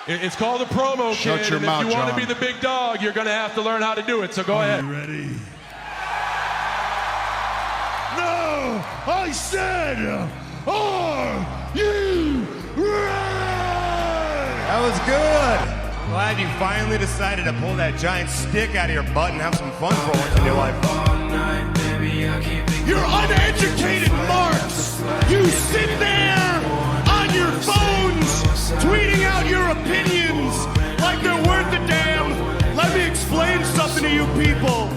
It's called a promo, kid. Shut your and mouth, if you want to John. be the big dog, you're going to have to learn how to do it. So go ahead. You ready? No! I said, are you ready? That was good. Glad you finally decided to pull that giant stick out of your butt and have some fun for once in your life. You're uneducated marks! You sit there on your phones tweeting out your opinions like they're worth a damn. Let me explain something to you people.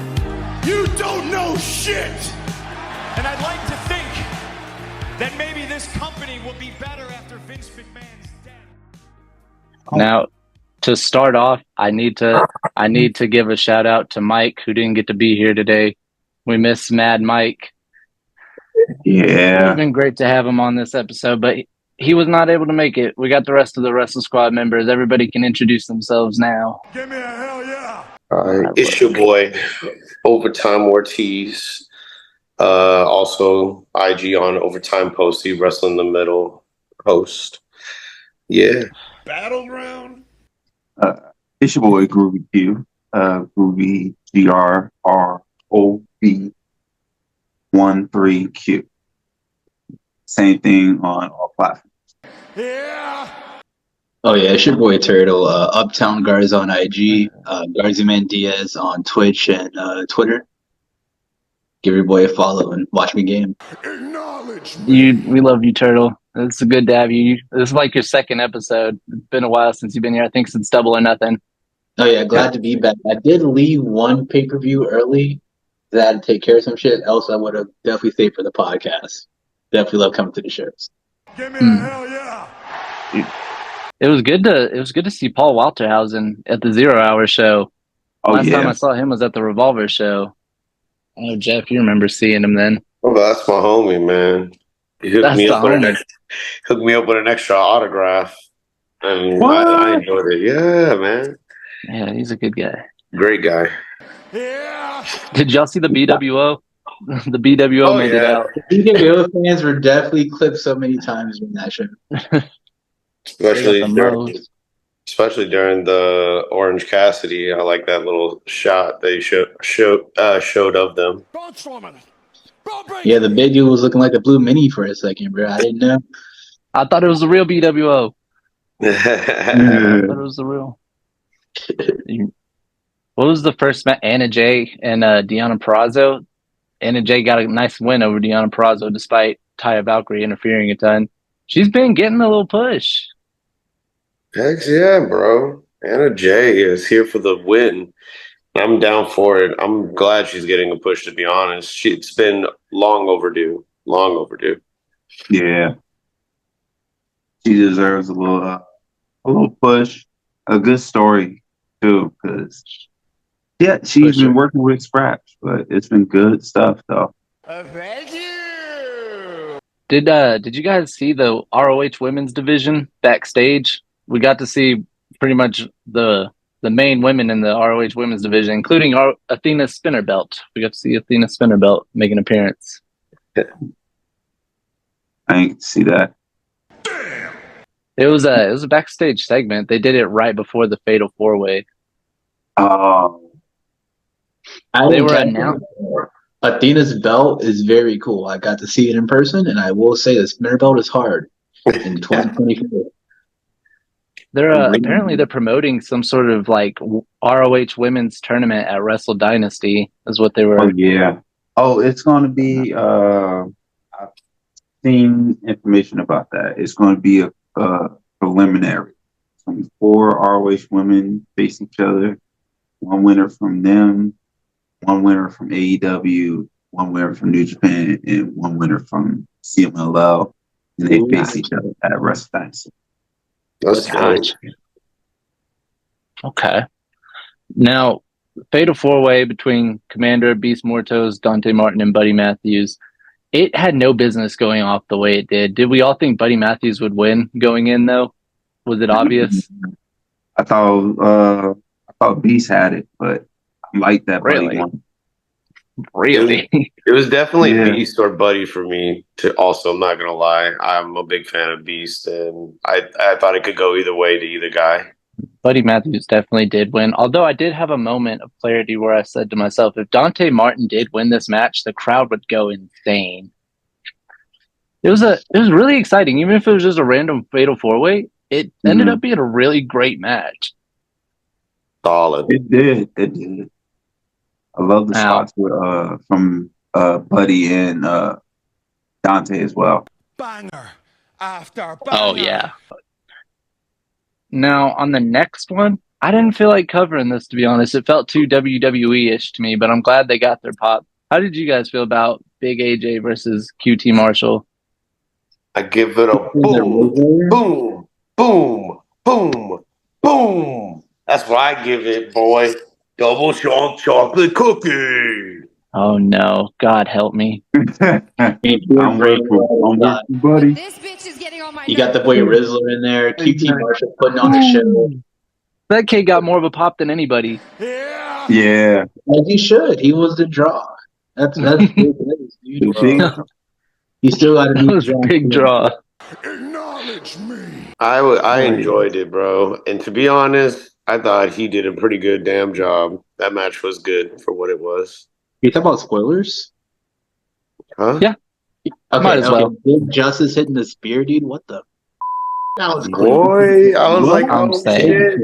You don't know shit! And I'd like to think that maybe this company will be better after Vince McMahon's death. Now, to start off, I need to give a shout out to Mike, who didn't get to be here today. We miss Mad Mike. Yeah. It's been great to have him on this episode, but he was not able to make it. We got the rest of the Wrestle Squad members. Everybody can introduce themselves now. Give me a hell yeah! It's your boy, Overtime Ortiz. Also, IG on Overtime Posty, Wrestling the Middle host. Yeah. Battleground? It's your boy Groovy Q. Groovy GRROV13Q. Same thing on all platforms. Yeah! Oh yeah, it's your boy Turtle. Uptown Garza on IG, Garzaman Diaz on Twitch and Twitter. Give your boy a follow and watch me game. Acknowledge me. We love you, Turtle. It's good to have you. This is like your second episode. It's been a while since you've been here. I think since Double or Nothing. Oh yeah, glad to be back. I did leave one pay-per-view early that I had to take care of some shit. Else I would have definitely stayed for the podcast. Definitely love coming to the shows. Give me a hell yeah! It was good to see Paul Walterhausen at the 0 Hour show. Last time I saw him was at the Revolver show. I know, Jeff, you remember seeing him then. Oh, that's my homie, man. He hooked me up with an extra autograph. And I enjoyed it. Yeah, man. Yeah, he's a good guy. Great guy. Yeah! Did y'all see the BWO? The BWO made it out. The BWO fans were definitely clipped so many times during that show. Especially during the Orange Cassidy. I like that little shot they showed of them. Yeah, the big dude was looking like a blue mini for a second, bro. I didn't know. I thought it was the real BWO. I thought it was the real. What was the first match? Anna Jay and Deonna Purrazzo. Anna Jay got a nice win over Deonna Purrazzo despite Taya Valkyrie interfering a ton. She's been getting a little push. Heck yeah, bro. Anna Jay is here for the win. I'm down for it. I'm glad she's getting a push, to be honest. It's been long overdue. Long overdue. Yeah. She deserves a little push. A good story, too, because, yeah, she's been working with scraps, but it's been good stuff, though. Thank you! Did you guys see the ROH women's division backstage? We got to see pretty much the main women in the ROH women's division, including Athena Spinnerbelt. We got to see Athena Spinnerbelt make an appearance. I didn't see that. Damn! It was a backstage segment. They did it right before the Fatal 4-Way. Oh. They were announced. Athena's belt is very cool. I got to see it in person, and I will say the spinner belt is hard in 2024. Apparently they're promoting some sort of like ROH women's tournament at Wrestle Dynasty is what they were. Oh yeah. Oh, it's going to be. I've seen information about that. It's going to be a preliminary. 4 ROH women face each other. One winner from them, one winner from AEW, one winner from New Japan, and one winner from CMLL. And they face each other at Wrestle Dynasty. That's nice. Okay. Now, Fatal 4-Way between Commander, Beast Mortos, Dante Martin, and Buddy Matthews. It had no business going off the way it did. Did we all think Buddy Matthews would win going in, though? Was it obvious? I thought Beast had it, but I like that. Really? Buddy one. Really? It was definitely Beast or Buddy for me. To also, I'm not gonna lie, I'm a big fan of Beast, and I thought it could go either way to either guy. Buddy Matthews definitely did win. Although I did have a moment of clarity where I said to myself, if Dante Martin did win this match, the crowd would go insane. It was really exciting, even if it was just a random fatal four-way. It ended up being a really great match. Solid. It did. I love the spots with, from Buddy and Dante as well. Banger after banger. Oh yeah. Now on the next one, I didn't feel like covering this, to be honest. It felt too WWE-ish to me, but I'm glad they got their pop. How did you guys feel about Big AJ versus QT Marshall? I give it a boom, boom, boom, boom, boom. That's what I give it, boy. Double shot chocolate cookie. Oh no, God help me. I'm with you, buddy. This bitch is getting on my You got the boy Rizzler in there, QT Marshall putting on the show. That kid got more of a pop than anybody. Yeah. Like he should. He was the draw. That's big news, dude. You still got to That was a big draw. Acknowledge me. I enjoyed it, bro. And to be honest, I thought he did a pretty good damn job. That match was good for what it was. You talking about spoilers? Huh? Yeah. Okay, Might as well. Big Justice hitting the spear, dude. What the? That was Boy, I was like, I'm oh saying. shit.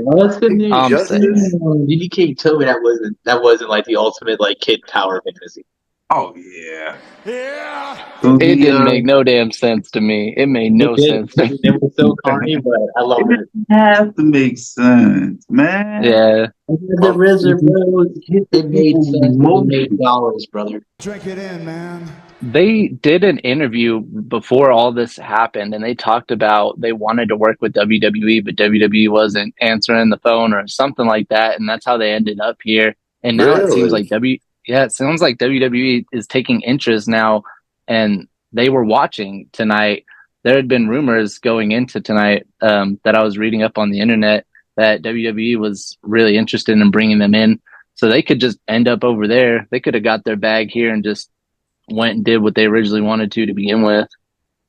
I'm saying. You can't tell me that wasn't like the ultimate like kid power fantasy. Oh yeah. It didn't make no damn sense to me. It made no sense to me. It was so corny, but I love it. It have to make sense, man. Yeah. The RZA, bro, it made sense. It made dollars, brother. Drink it in, man. They did an interview before all this happened, and they talked about they wanted to work with WWE, but WWE wasn't answering the phone or something like that, and that's how they ended up here. And now it seems like it sounds like WWE is taking interest now, and they were watching tonight. There had been rumors going into tonight that I was reading up on the internet that WWE was really interested in bringing them in, so they could just end up over there. They could have got their bag here and just went and did what they originally wanted to begin with.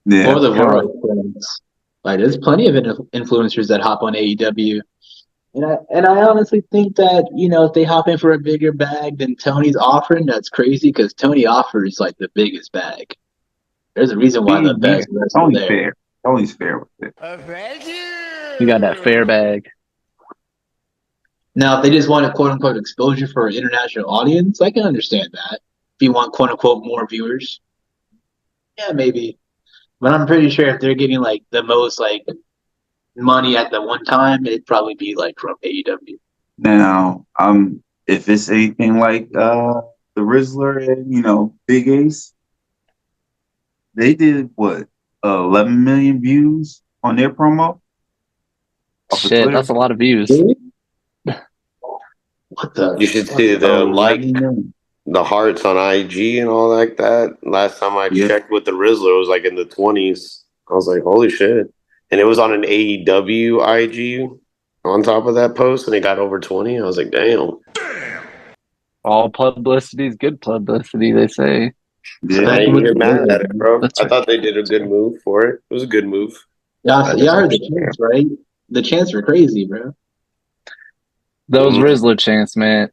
Yeah. Or the world influence. Like there's plenty of influencers that hop on AEW. And I honestly think that, you know, if they hop in for a bigger bag than Tony's offering, that's crazy because Tony offers like the biggest bag. There's a reason why the best wrestler there. Fair. Tony's fair with it. Thank you. You got that fair bag. Now, if they just want a quote unquote exposure for an international audience, I can understand that. If you want quote unquote more viewers, yeah, maybe. But I'm pretty sure if they're getting like the most like money at the one time, it'd probably be like from AEW. Now, if it's anything like the Rizzler and Big Ace, they did what 11 million views on their promo. Shit, that's a lot of views. What the? You should see the hearts on IG and all like that. Last time I checked with the Rizzler, it was like in the 20s. I was like, holy shit. And it was on an AEW IG on top of that post, and it got over 20. I was like, damn. All publicity is good publicity, they say. Yeah, I ain't even mad at it, bro. That's I thought they did a good move for it. It was a good move. Yeah, I heard the chants, right? The chants were crazy, bro. Those Rizzler chants, man.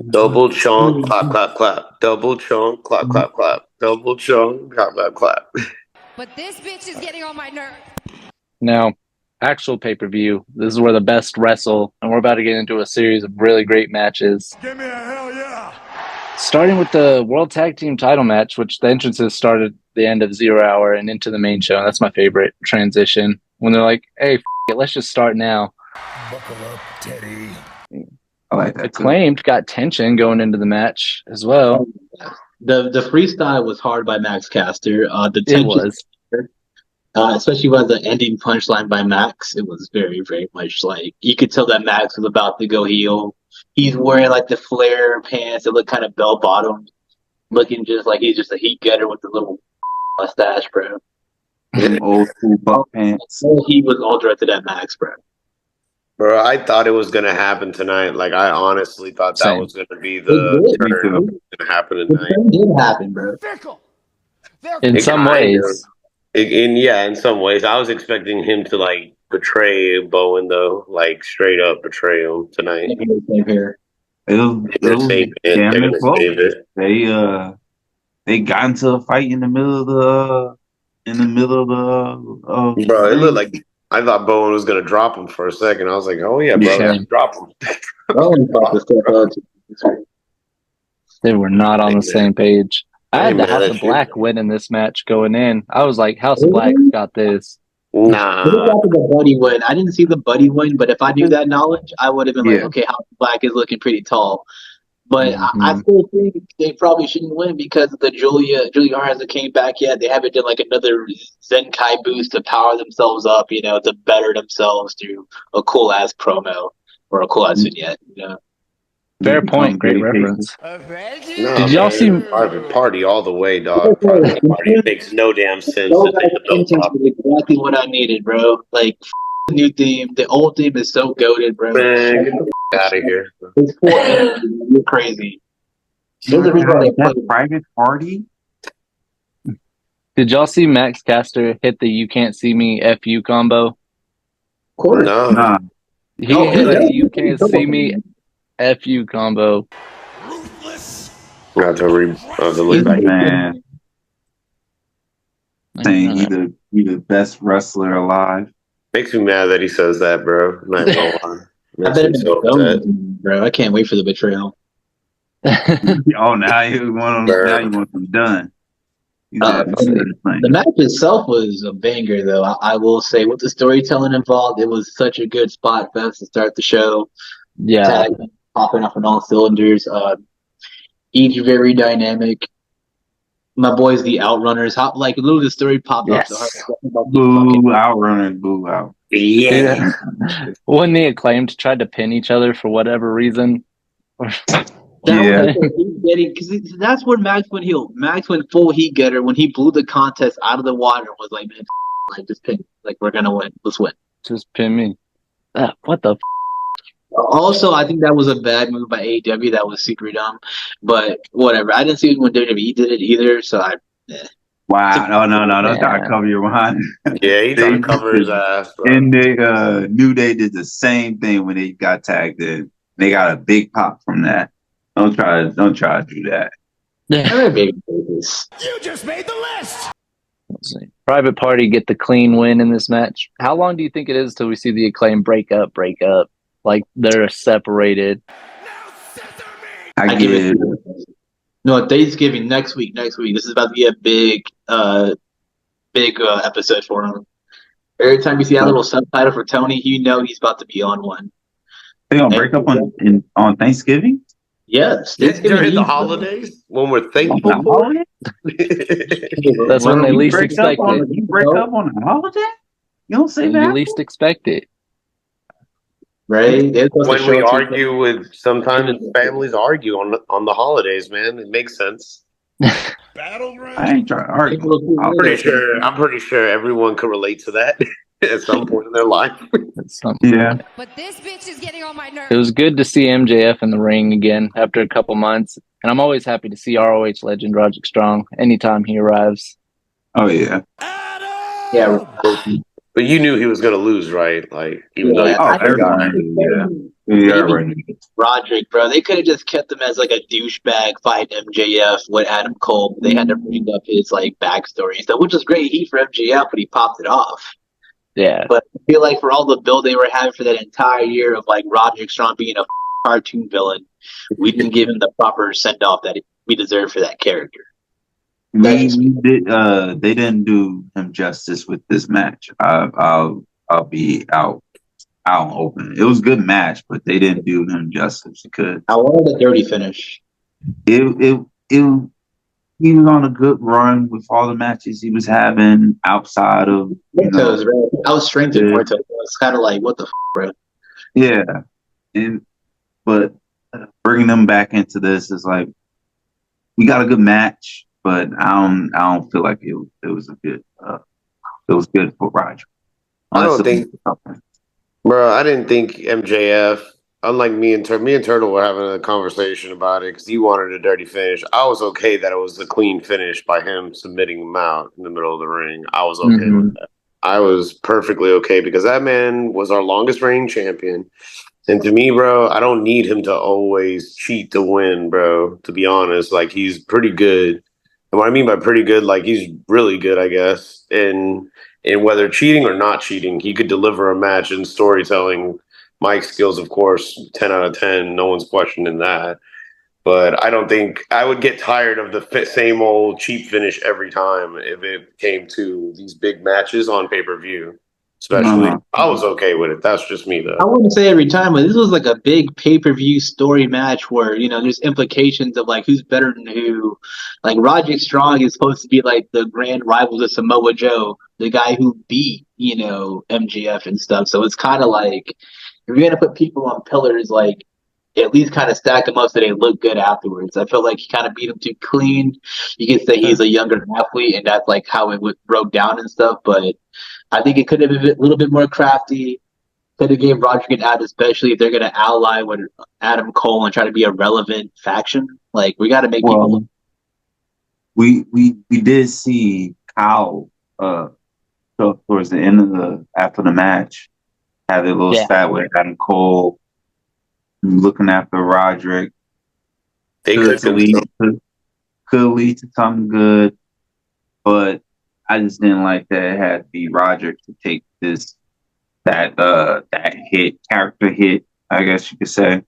Double chonk, clap, clap, clap. Double chonk, clap, clap, clap. Double chonk, clap, clap, clap. But this bitch is getting on my nerves. Now, actual pay-per-view. This is where the best wrestle, and we're about to get into a series of really great matches. Give me a hell yeah. Starting with the World Tag Team title match, which the entrances started the end of 0 Hour and into the main show. That's my favorite transition. When they're like, hey, it, let's just start now. Buckle up, Teddy. I like that. Acclaimed got tension going into the match as well. The freestyle was hard by Max Caster. The tension, it was. Especially by the ending punchline by Max. It was very, very much like you could tell that Max was about to go heel. He's wearing like the flare pants that look kind of bell bottomed, looking just like he's just a heat getter with the little mustache, bro. Old school buck pants. He was all directed at Max, bro. Bro, I thought it was going to happen tonight. Like, I honestly thought that was going to be the turn that was going to happen tonight. It did happen, bro. In some ways. In some ways. I was expecting him to, like, betray Bowen though, like straight up betray him tonight. Same here. It was They're saving it. damn They're near gonna close. save it. They got into a fight in the middle of the Bro, it looked ring. like I thought Bowen was gonna drop him for a second. I was like, oh yeah, bro, Yeah. drop him. Bowen thought the step up. They were not on the same page. I had the Hey, man, House that's of Black winning this match going in. I was like, House of Black got this. Nah. What about the Buddy win? I didn't see the Buddy win, but if I knew that knowledge, I would have been like, Yeah. okay, House of Black is looking pretty tall. But I Mhm. still think they probably shouldn't win because the Julia Hart hasn't came back yet. They haven't done like another Zenkai boost to power themselves up, to better themselves through a cool ass promo or a cool ass vignette. Fair Become point. Great dedicated. reference. Nah, Did y'all man, see- Private Party all the way, dog? Private Party makes no damn sense So to take the belt off. was exactly what I needed, bro. Like the new theme, the old theme is so goaded, bro. Man, get the out of here. It's poor energy. You're crazy. There's a reason why they play. That Private Party. Did y'all see Max Caster hit the "You Can't See Me" FU combo? Of course. No. Nah, He Oh, hit yeah. a "You Can't See Me" FU combo. I have to look back. man, saying he the best wrestler alive. Makes me mad that he says that, bro. I'm not gonna lie. I Makes bet me it's so upset. bro. I can't wait for the betrayal. Oh, now you want him. Now you want him done. He's Uh, The match itself was a banger, though. I will say, with the storytelling involved, it was such a good spot fest to start the show. Yeah, Tag popping off on all cylinders. Each very dynamic. My boys, the Outrunners, like literally the story popped Yes. off. boo out running, boo out. Yeah. when the Acclaimed tried to pin each other for whatever reason. Yeah. Because that's when Max went heel. Max went full heat getter when he blew the contest out of the water and was like, man, like just pin. Like we're gonna win. Let's win. Just pin me. What the? Also, I think that was a bad move by AEW. That was super dumb. But whatever. I didn't see it when WWE did it either. So Wow. No. Don't try to Yeah. cover your behind. Yeah, he tried to cover his ass, bro. And they New Day did the same thing when they got tagged in. They got a big pop from that. Don't try to do that. they're big babies. You just made the list. Let's see. Private Party get the clean win in this match. How long do you think it is till we see the Acclaim break up? Like they're separated. I give get it. No, Thanksgiving next week. This is about to be a big episode for him. Every time you see that little subtitle for Tony, you know he's about to be on one. They gonna break up on Thanksgiving? Yes, During the holidays, when we're thankful On a for holiday? it. That's when they You least break up expect on- it. You break up on a holiday? You don't say You that? least expect it. Right? They're supposed to When show we it to you. argue with, sometimes families argue on the holidays, man. It makes sense. Battleground. I ain't trying to argue. I'm pretty sure everyone can relate to that at some point in their life. It's something. Yeah. But this bitch is getting on my nerves. It was good to see MJF in the ring again after a couple months, and I'm always happy to see ROH legend Roderick Strong anytime he arrives. Oh yeah. Yeah. But you knew he was going to lose, right? Like, even though Yeah. Oh, I think everyone. Yeah, right. Roderick, bro. They could have just kept him as like a douchebag fighting MJF with Adam Cole. They had to bring up his like backstory and stuff, which was great heat for MJF, but he popped it off. Yeah. But I feel like for all the build they were having for that entire year of like Roderick Strong being a cartoon villain, we didn't give him the proper send off that we deserve for that character. They didn't do him justice with this match. I'll be out open. It was a good match, but they didn't do him justice. Because I wanted a dirty finish. he was on a good run with all the matches he was having outside of Muertos, right? I was strengthened Muertos. It's kind of like, what the bro? yeah, but bringing them back into this is like we got a good match, but I don't feel like it was a good it was good for Roger. I don't think, bro. I didn't think MJF. Unlike me and Turtle were having a conversation about it because he wanted a dirty finish. I was okay that it was a clean finish by him submitting him out in the middle of the ring. I was okay with that. I was perfectly okay because that man was our longest reigning champion. And to me, bro, I don't need him to always cheat to win, bro. To be honest, like he's pretty good. And what I mean by pretty good, like he's really good, I guess. And whether cheating or not cheating, he could deliver a match and storytelling. Mike's skills, of course, 10 out of 10. No one's questioning that. But I don't think I would get tired of the same old cheap finish every time if it came to these big matches on pay-per-view. Especially, I was okay with it. That's just me, though. I wouldn't say every time, but this was like a big pay-per-view story match where, there's implications of like who's better than who. Like Roderick Strong is supposed to be like the grand rival to Samoa Joe, the guy who beat, MJF and stuff. So it's kind of like if you're going to put people on pillars, like at least kind of stack them up so they look good afterwards. I feel like he kind of beat him too clean. You could say he's a younger athlete, and that's like how it broke down and stuff, but I think it could have been a little bit more crafty. Could have gave Roderick an out, especially if they're going to ally with Adam Cole and try to be a relevant faction. Like we got to make people look. We did see Kyle so towards the end of after the match have their little spat with Adam Cole looking after Roderick. They could lead to something good, but I just didn't like that it had to be Roderick to take that character hit, I guess you could say,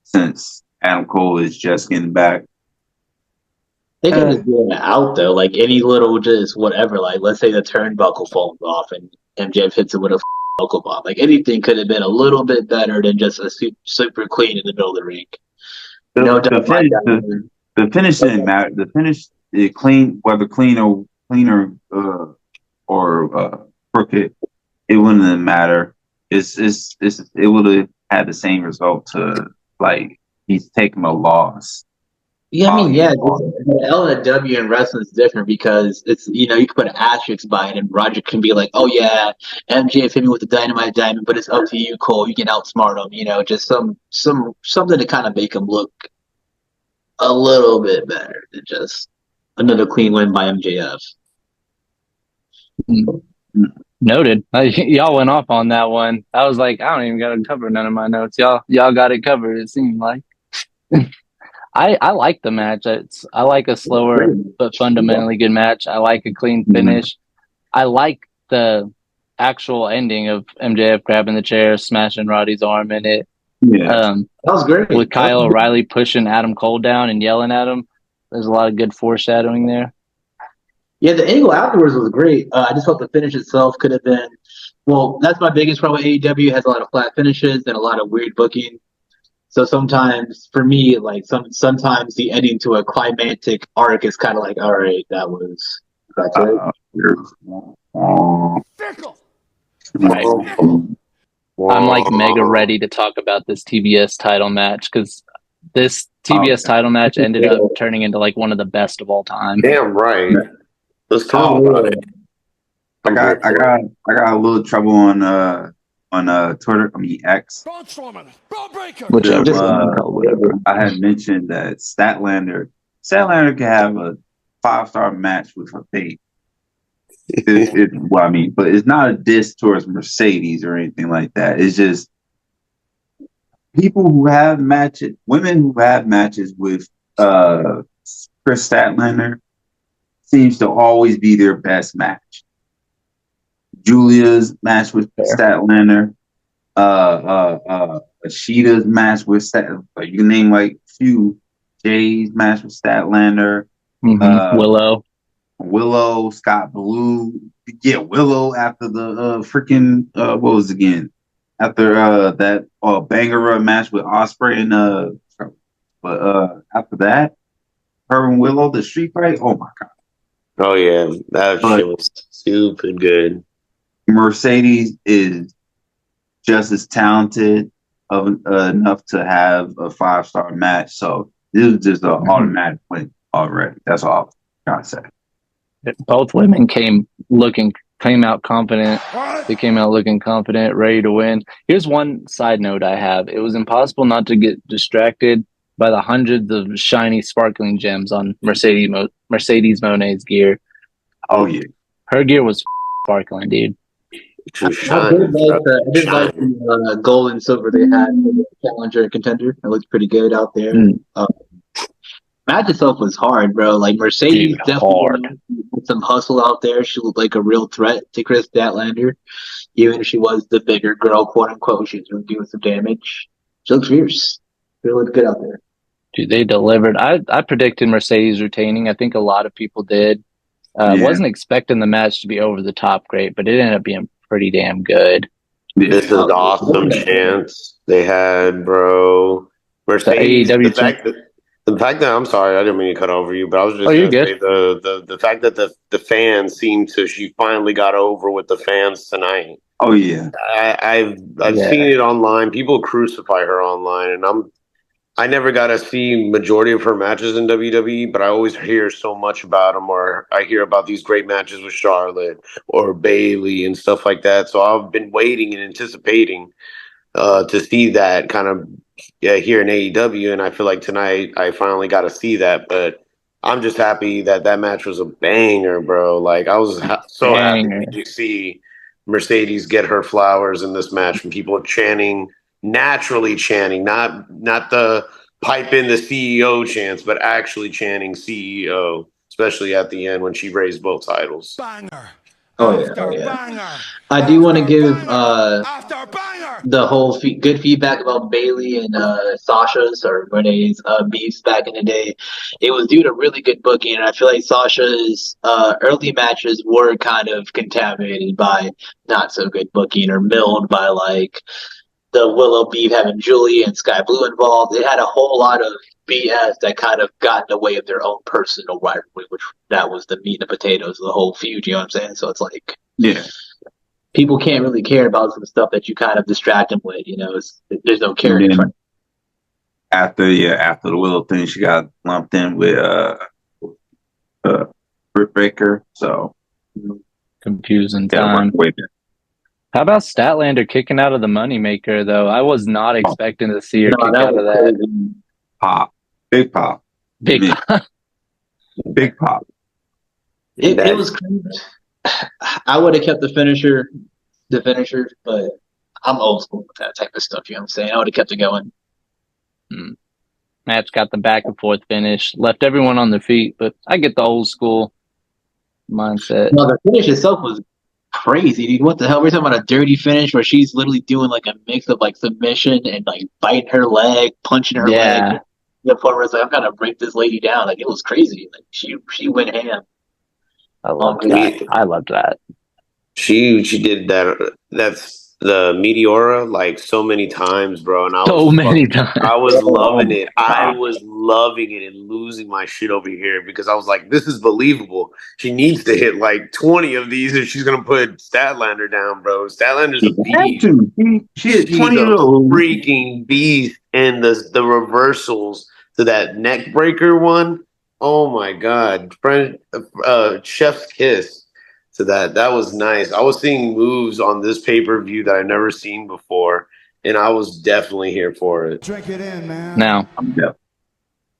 since Adam Cole is just getting back. They could just do it out though, like any little just whatever. Like let's say the turnbuckle falls off and MJF hits it with a buckle bomb. Like anything could have been a little bit better than just a super clean in the middle of the ring. The finish didn't matter. The finish, clean, whether clean or crooked, it wouldn't matter. It would have had the same result to like he's taking a loss. Yeah, I mean, the L and W in wrestling is different because it's you can put an asterisk by it, and Roger can be like, "Oh yeah, MJF hit me with the dynamite diamond, but it's up to you, Cole. You can outsmart him." Just something to kind of make him look a little bit better than just another clean win by MJF. Noted. Y'all went off on that one. I was like, I don't even got to cover none of my notes. Y'all got it covered. It seemed like. I like the match. I like a slower but fundamentally good match. I like a clean finish. I like the actual ending of MJF grabbing the chair, smashing Roddy's arm in it. Yeah, that was great. With Kyle O'Reilly pushing Adam Cole down and yelling at him. There's a lot of good foreshadowing there. Yeah, the angle afterwards was great. I just thought the finish itself could have been. Well, that's my biggest problem with AEW. Has a lot of flat finishes and a lot of weird booking. So sometimes, for me, like sometimes the ending to a climactic arc is kind of like, all right, that's it. Right. I'm like mega ready to talk about this TBS title match because this TBS title match ended up turning into like one of the best of all time. Damn right. Let's talk about it. I got a little trouble on Twitter. I mean X. Whichever. I had mentioned that Statlander could have a 5-star match with a fate. Well, I mean, but it's not a diss towards Mercedes or anything like that. It's just people who have matches, women who have matches with Chris Statlander seems to always be their best match. Julia's match with Statlander, Ashida's match with Statlander. You can name like a few. Jay's match with Statlander, Willow, Scott Blue. Yeah, Willow after the freaking what was it again? After that banger match with Osprey and but after that, her and Willow, the street fight. Oh my god. Oh yeah, that shit was stupid good. Mercedes is just as talented enough to have a 5-star match. So this is just an automatic win already. That's all I'm trying to say. Both women came out confident. They came out looking confident, ready to win. Here's one side note I have. It was impossible not to get distracted by the hundreds of shiny, sparkling gems on Mercedes Moné's gear. Oh, yeah. Her gear was sparkling, dude. She was I shining. did like the gold and silver they had for the challenger and contender. It looked pretty good out there. Match itself was hard, bro. Like Mercedes Dude, definitely hard. had some hustle out there. She looked like a real threat to Chris Statlander, even if she was the bigger girl, quote unquote. She was doing some damage. She looked fierce. She looked good out there. Dude, they delivered. I predicted Mercedes retaining. I think a lot of people did. Wasn't expecting the match to be over the top great, but it ended up being pretty damn good. This is awesome chance they had, bro. Mercedes, The AEW the fact that I'm sorry, I didn't mean to cut over you, but I was just you're gonna good. say the fact that the fans seem to she finally got over with the fans tonight. Oh yeah, I've seen it online. People crucify her online, and I never got to see majority of her matches in WWE, but I always hear so much about them, or I hear about these great matches with Charlotte or Bailey and stuff like that. So I've been waiting and anticipating to see that kind of here in AEW, and I feel like tonight I finally got to see that. But I'm just happy that that match was a banger, bro. Like I was so happy to see Mercedes get her flowers in this match, and people chanting, naturally chanting, not the pipe in the CEO chants, but actually chanting CEO, especially at the end when she raised both titles. Banger. Oh yeah, Banger. I do want to give After banger. the whole good feedback about Bailey and Sasha's or Renee's beefs back in the day. It was due to really good booking, and I feel like Sasha's early matches were kind of contaminated by not so good booking or milled by like the Willow beef having Julie and Sky Blue involved. It had a whole lot of BS that kind of got in the way of their own personal rivalry, which that was the meat and potatoes of the whole feud. You know what I'm saying? So it's like, people can't really care about some stuff that you kind of distract them with. You know, there's no character. After the Willow thing, she got lumped in with Britt Baker. So confusing time. How about Statlander kicking out of the Moneymaker, though? I was not expecting to see her kick out of that. Pop. Big pop. Big pop. Big pop. It was crazy. I would have kept the finisher, but I'm old school with that type of stuff. You know what I'm saying? I would have kept it going. Match got the back and forth finish, left everyone on their feet, but I get the old school mindset. No, the finish itself was crazy, dude. What the hell? We're talking about a dirty finish where she's literally doing like a mix of like submission and like biting her leg, punching her leg. The point where it's like, I'm gonna break this lady down. Like it was crazy. Like she went ham. I loved that. I loved that. She did that. That's the Meteora like so many times, bro. And I was loving it. I was loving it and losing my shit over here because I was like, this is believable. She needs to hit like 20 of these if she's gonna put Statlander down, bro. Statlander's a beast. She's a freaking beast. And the reversals to that neck breaker one. Oh my god, chef's kiss to that. That was nice. I was seeing moves on this pay-per-view that I've never seen before, and I was definitely here for it. Drink it in, man. Now,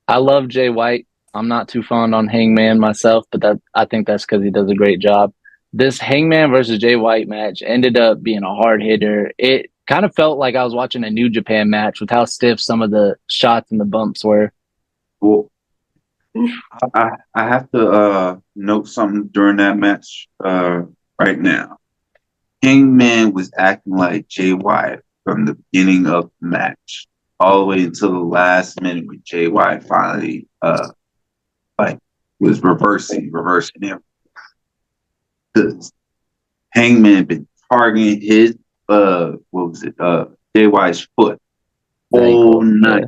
I love Jay White. I'm not too fond on Hangman myself, but I think that's because he does a great job. This Hangman versus Jay White match ended up being a hard hitter. It kind of felt like I was watching a New Japan match with how stiff some of the shots and the bumps were. Well, I have to note something during that match right now. Hangman was acting like Jay White from the beginning of the match all the way until the last minute when Jay White finally was reversing everything. Because Hangman been targeting his Jay White's foot all night.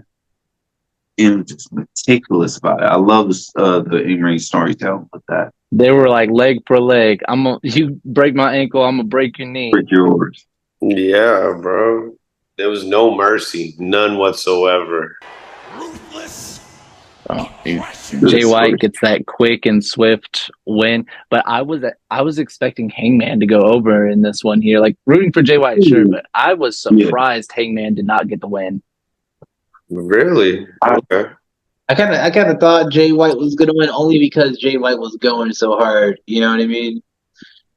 And just meticulous about it. I love the in-ring storytelling with that. They were like leg for leg. You break my ankle, I'm gonna break your knee. Break yours. Yeah, bro. There was no mercy, none whatsoever. Ruthless. Jay White gets that quick and swift win, but I was expecting Hangman to go over in this one here, like rooting for Jay White, sure, but I was surprised Hangman did not get the win. Really? Okay. I kind of thought Jay White was gonna win only because Jay White was going so hard. You know what I mean?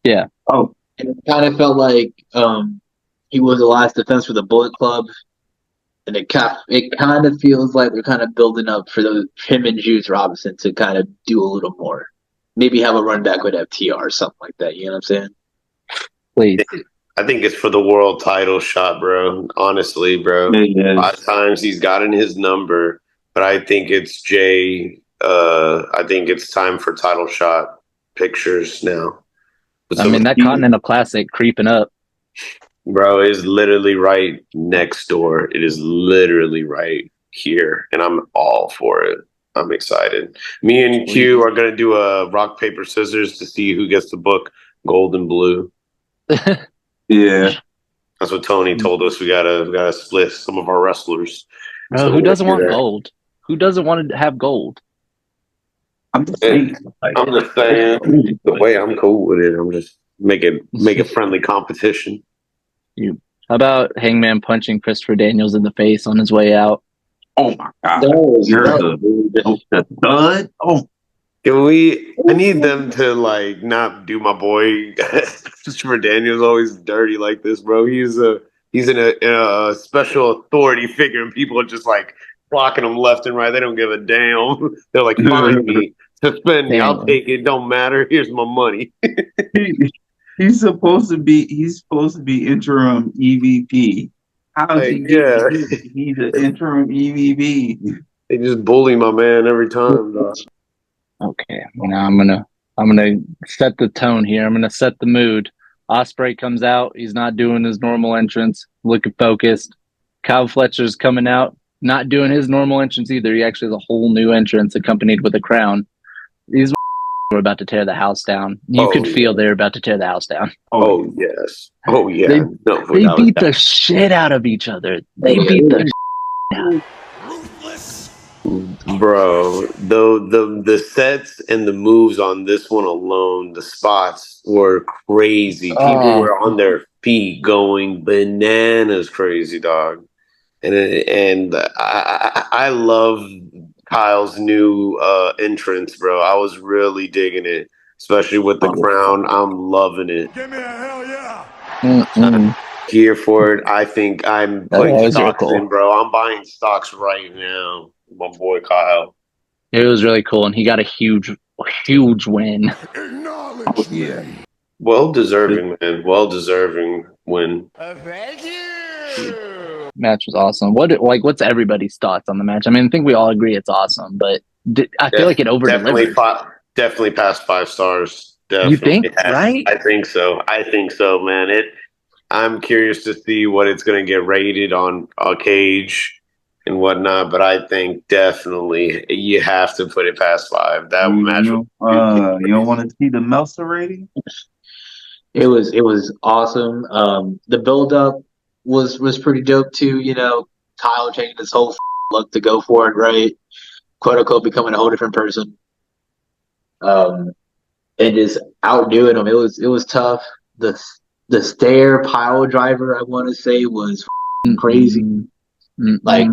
Yeah. Oh, And it kind of felt like he was the last defense for the Bullet Club, and it kind of feels like they're kind of building up for him and Juice Robinson to kind of do a little more. Maybe have a run back with FTR or something like that. You know what I'm saying? Please. I think it's for the world title shot, bro. Honestly, bro. Yes. 5 times he's gotten his number, but I think it's Jay. I think it's time for title shot pictures now. I mean, that Continental Classic creeping up. Bro, is literally right next door. It is literally right here, and I'm all for it. I'm excited. Me and Q are gonna do a rock paper scissors to see who gets the book Gold and Blue. Yeah, that's what Tony told us. We gotta split some of our wrestlers. Bro, so who doesn't want gold? Who doesn't want to have gold? I'm just saying. The way I'm cool with it. I'm just make it friendly competition. How about Hangman punching Christopher Daniels in the face on his way out? Oh my God! The thud. Oh, I need them to like not do my boy Christopher Daniels always dirty like this, bro. He's in a special authority figure, and people are just like blocking him left and right. They don't give a damn. They're like, find me, suspend me, I'll take it. Don't matter. Here's my money. He's supposed to be interim EVP. How's he? Yeah, he's an interim EVP. They just bully my man every time, dog. Okay, now I'm gonna set the tone here. I'm gonna set the mood. Ospreay comes out. He's not doing his normal entrance, looking focused. Kyle Fletcher's coming out, not doing his normal entrance either. He actually has a whole new entrance accompanied with a crown. These were about to tear the house down. You could feel they're about to tear the house down. Oh yes. Oh yeah. They beat the shit out of each other. They beat the shit out. Bro, the sets and the moves on this one alone, the spots were crazy. People were on their feet going bananas crazy, dog. And I love Kyle's new entrance, bro. I was really digging it, especially with the crown. I'm loving it. Give me a hell yeah! Here for it. I think I'm putting stocks cool. in, bro. I'm buying stocks right now. My boy Kyle. It was really cool, and he got a huge win. Acknowledge me. Well deserving, man. Well deserving win. Thank you. Match was awesome. What's everybody's thoughts on the match? I mean, I think we all agree it's awesome, but I feel like it over delivered. Definitely past 5 stars. Definitely. You think, right? I think so, man. I'm curious to see what it's going to get rated on Cage and whatnot, but I think definitely you have to put it past 5. That match. You don't want to see the Meltzer rating? It was awesome. The build up was pretty dope too. You know, Kyle changing his whole look to go for it, right? Quote unquote, becoming a whole different person. And just outdoing him. It was tough. The stair pile driver, I want to say, was crazy. Like,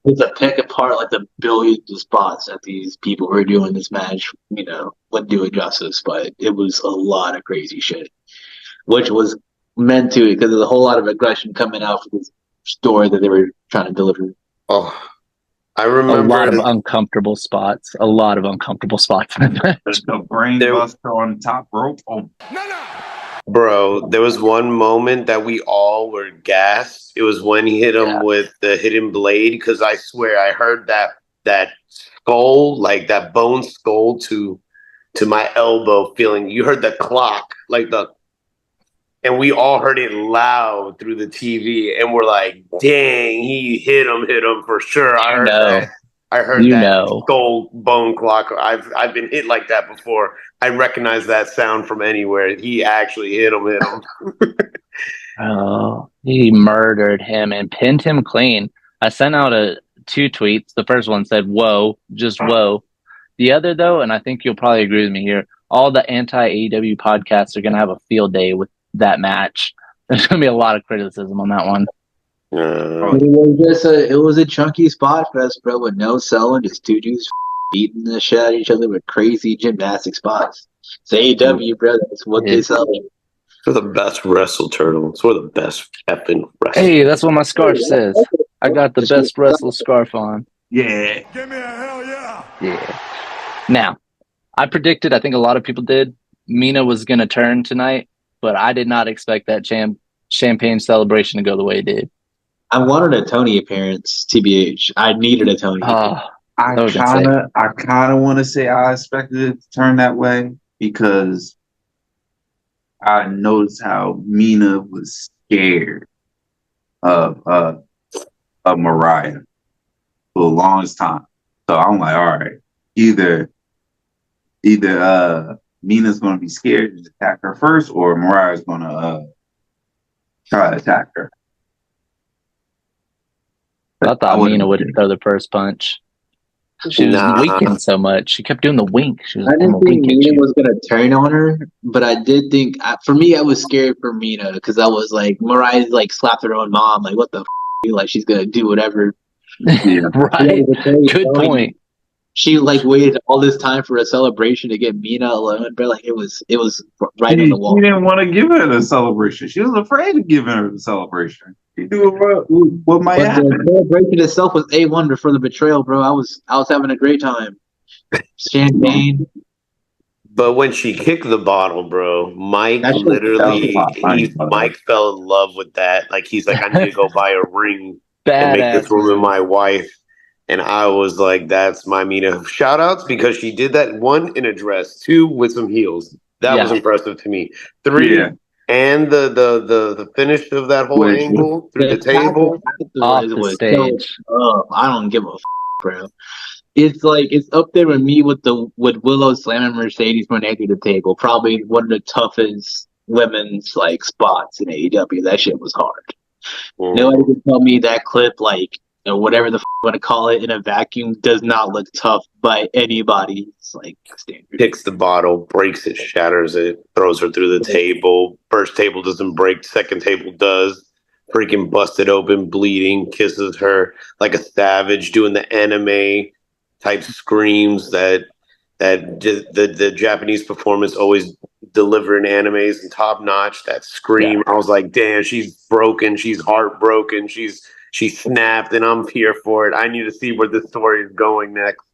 it's a pick apart like the billions of spots that these people were doing this match, you know, wouldn't do it justice, but it was a lot of crazy shit, which was meant to, because there's a whole lot of aggression coming out for this story that they were trying to deliver. Oh, I remember a lot of uncomfortable spots. A lot of uncomfortable spots. The brain buster on the top rope. Oh. Bro, there was one moment that we all were gassed. It was when he hit him with the hidden blade, because I swear I heard that skull, like that bone skull to my elbow feeling. You heard the clock, and we all heard it loud through the TV, and we're like, dang, he hit him for sure. I heard that. I heard that skull bone clock. I've been hit like that before. I recognize that sound from anywhere. He actually hit him. Oh, he murdered him and pinned him clean. I sent out 2 tweets. The first one said, whoa, just whoa. The other, though, and I think you'll probably agree with me here, all the anti-AEW podcasts are going to have a field day with that match. There's going to be a lot of criticism on that one. It was a chunky spot fest, bro, with no selling, just 2 dudes beating the shit out of each other with crazy gymnastic spots. It's AEW, bro. That's what they sell. We're the best wrestle turtles. We're the best effing wrestle. Hey, that's what my scarf says. I got the best wrestle scarf on. Yeah. Give me a hell yeah. Yeah. Now, I predicted, I think a lot of people did, Mina was going to turn tonight, but I did not expect that champagne celebration to go the way it did. I wanted a Tony appearance, TBH. I needed a Tony. I kind of want to say I expected it to turn that way because I noticed how Mina was scared of Mariah for the longest time. So I'm like, all right, either Mina's going to be scared and attack her first, or Mariah's going to try to attack her. I thought Mina would throw the first punch. She was winking so much. She kept doing the wink. She was I didn't think Mina was going to turn on her, but I did think, for me, I was scared for Mina because I was like, Mariah like slapped her own mom. Like, what the f? Like, she's going to do whatever. Yeah, right. Good point. She like waited all this time for a celebration to get Mina alone, bro. Like it was right on the wall. She didn't want to give her the celebration. She was afraid of giving her the celebration. She knew what might happen. The celebration itself was A1 before the betrayal, bro. I was having a great time. Champagne. But when she kicked the bottle, bro, Mike fell in love with that. Like he's like, I need to go buy a ring and make this woman my wife. And I was like, that's my Mina. Shout outs because she did that, 1 in a dress, 2 with some heels. That was impressive to me. 3 and the finish of that whole angle through the table. Off the stage. I don't give a bro. It's like it's up there with me with Willow slamming Mercedes Moné through the table. Probably one of the toughest women's like spots in AEW. That shit was hard. Nobody can tell me that clip like, or whatever the want to call it in a vacuum does not look tough by anybody. It's like standard. Picks the bottle, breaks it, shatters it, throws her through the table. First table doesn't break, second table does. Freaking busted open, bleeding, kisses her like a savage, doing the anime type screams that just the Japanese performance always deliver in animes and top notch. That scream, I was like, damn, she's broken, she's heartbroken, she snapped, and I'm here for it. I need to see where this story is going next.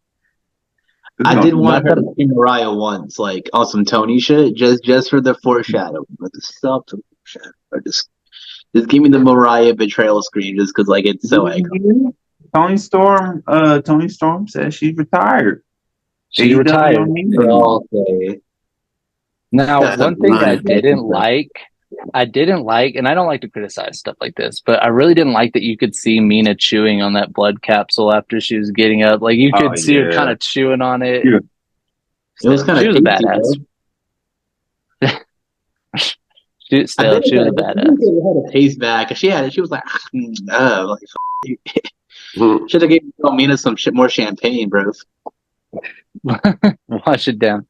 I did want her to see Mariah once, like on some Tony shit, just for the foreshadowing, but the stuff to foreshadow. Just give me the Mariah betrayal screen, just because like it's so iconic. Tony Storm said she's retired. She retired. Now, one thing I didn't like, and I don't like to criticize stuff like this, but I really didn't like that you could see Mina chewing on that blood capsule after she was getting up. Like you could see her kind of chewing on it. Yeah. It was kind of a badass. she was a badass. Had a taste back. She had it. She was like, should have given Mina some more champagne, bro. Wash it down.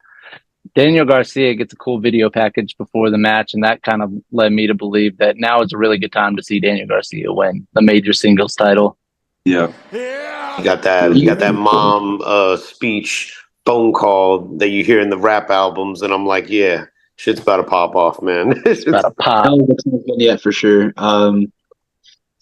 Daniel Garcia gets a cool video package before the match, and that kind of led me to believe that now is a really good time to see Daniel Garcia win the major singles title. Yeah. You got that mom speech phone call that you hear in the rap albums, and I'm like, yeah, shit's about to pop off, man. It's about to pop. That was a vignette for sure.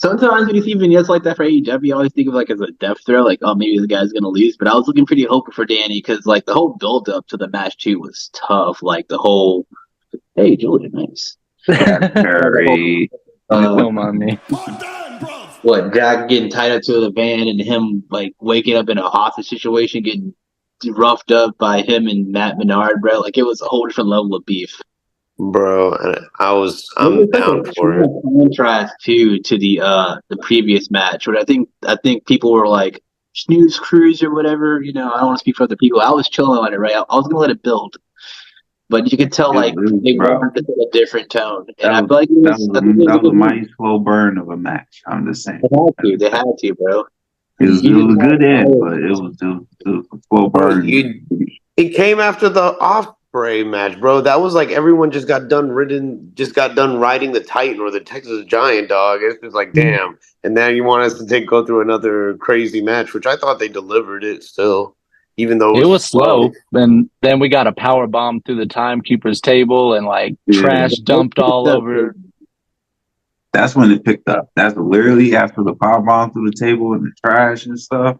Sometimes when you see vignettes like that for AEW, I always think of like as a death throw, like, oh, maybe the guy's gonna lose. But I was looking pretty hopeful for Danny because like the whole build up to the match too was tough. Like the whole, hey, Julian, nice. Very. Film on me. What, Jack getting tied up to the van and him like waking up in a hostage situation, getting roughed up by him and Matt Menard, bro. Like it was a whole different level of beef. Bro, I'm down for it. Contrast to the previous match, where I think people were like snooze cruise or whatever. You know, I don't want to speak for other people. I was chilling on it, right? I was gonna let it build, but you could tell like they wanted a different tone, and I feel like that was a mighty slow burn of a match. I'm just saying they had to, bro. It was a good end, but it was a slow burn. It came after the Ospreay match, bro. That was like everyone just got done riding the Titan or the Texas Giant dog. It's just like, damn. And now you want us to go through another crazy match, which I thought they delivered it still. even though It was slow. Then we got a power bomb through the timekeeper's table and like trash dumped all over. That's when it picked up. That's literally after the power bomb through the table and the trash and stuff.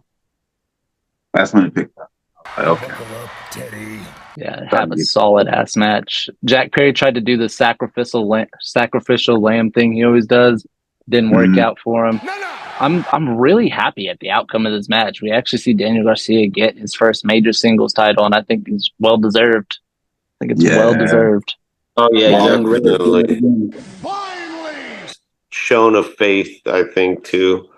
That's when it picked up. Like, okay. Yeah, have a solid ass match. Jack Perry tried to do the sacrificial lamb thing he always does. Didn't work out for him. I'm really happy at the outcome of this match. We actually see Daniel Garcia get his first major singles title, and I think it's well deserved. I think it's well deserved. Oh yeah, definitely. Shown a faith, I think, too.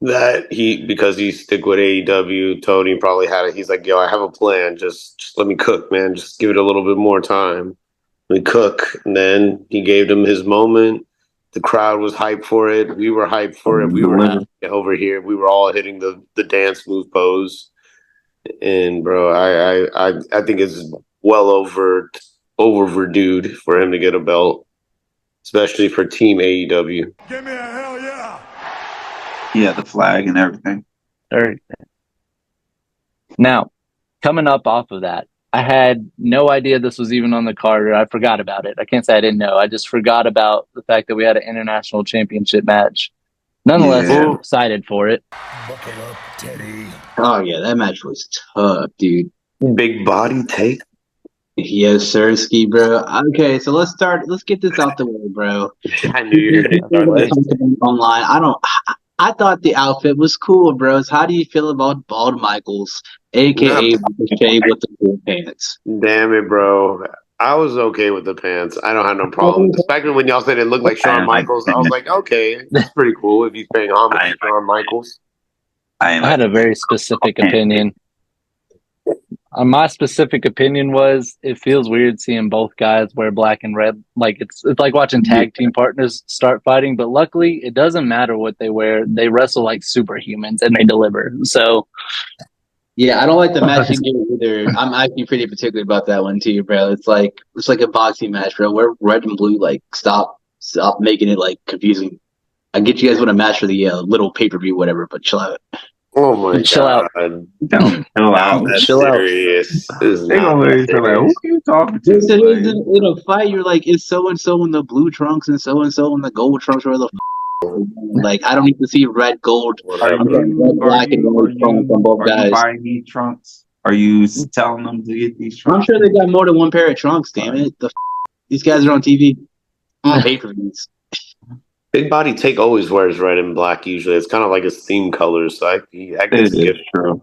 That because he stick with AEW, Tony probably had it. He's like, yo, I have a plan. Just let me cook, man. Just give it a little bit more time. Let me cook. And then he gave them his moment. The crowd was hyped for it. We were hyped for it. We were over here. We were all hitting the dance move pose. And bro, I think it's well overdued for him to get a belt, especially for Team AEW. Give me a hell yeah. Yeah, the flag and everything. Now, coming up off of that, I had no idea this was even on the card, or I forgot about it. I can't say I didn't know. I just forgot about the fact that we had an international championship match. Nonetheless, I'm excited for it. Oh yeah, that match was tough, dude. Big body take. Yes, sirski, bro. Okay, so let's get this out the way, bro. I knew you were going to start this. Online, I thought the outfit was cool, bros. How do you feel about Bald Michaels, aka Shea with the cool pants? Damn it, bro. I was okay with the pants. I don't have no problem. Especially when y'all said it looked like Shawn Michaels. I was like, okay, that's pretty cool if he's paying homage to Shawn Michaels. I had a very specific opinion. My specific opinion was it feels weird seeing both guys wear black and red. Like it's like watching tag team partners start fighting, but luckily it doesn't matter what they wear. They wrestle like superhumans and they deliver. So yeah, I don't like the matching gear either. I'm actually pretty particular about that one too, bro. It's like a boxing match, bro. Wear red and blue. Like stop making it like confusing. I get you guys want a match for the little pay-per-view, whatever, but chill out. Oh my god! Chill out. Chill out. Serious. They gonna literally say, like, who are you talking to? In a fight, you're like, it's so and so in the blue trunks and so in the gold trunks, or the like. I don't need to see red, gold, black, and gold trunks on both guys. Are you buying these trunks? Are you telling them to get these trunks? I'm sure they got more than one pair of trunks. Damn it! These guys are on TV on pay-per-views. Big Body Take always wears red and black usually. It's kind of like his theme colors. So I guess it's true.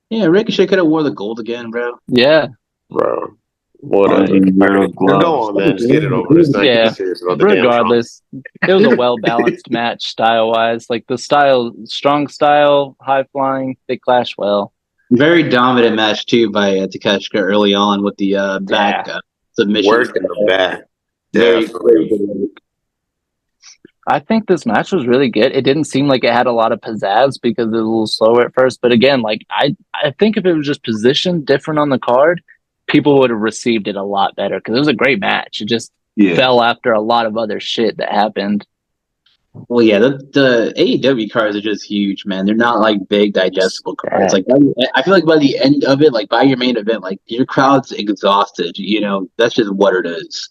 Yeah, Ricochet could have wore the gold again, bro. Yeah. Bro. Whatever. Go on, man. Just get it over. It's not serious about the regardless, it was a well-balanced match style-wise. Like the style, strong style, high-flying, they clash well. Very dominant match, too, by Takeshita early on with the back submission. Work in the back. Very I think this match was really good. It didn't seem like it had a lot of pizzazz because it was a little slower at first. But again, like I think if it was just positioned different on the card, people would have received it a lot better because it was a great match. It just fell after a lot of other shit that happened. Well, yeah, the AEW cards are just huge, man. They're not like big, digestible cards. Like I feel like by the end of it, like by your main event, like your crowd's exhausted. You know, that's just what it is.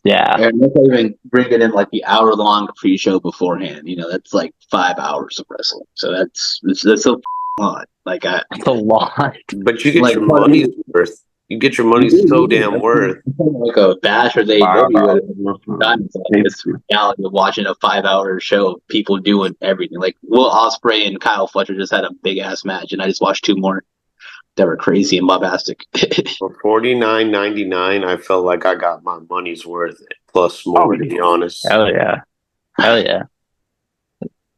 Yeah, and let's not even bring it in like the hour-long pre-show beforehand. You know, that's like 5 hours of wrestling. So that's a lot. Like that's a lot. But you get your money's worth. You get your money so damn worth. Like a bash or they it's reality of watching a 5-hour show of people doing everything. Like Will Ospreay and Kyle Fletcher just had a big ass match, and I just watched 2 more that were crazy and bombastic. For $49.99, I felt like I got my money's worth plus more. To be honest, hell yeah,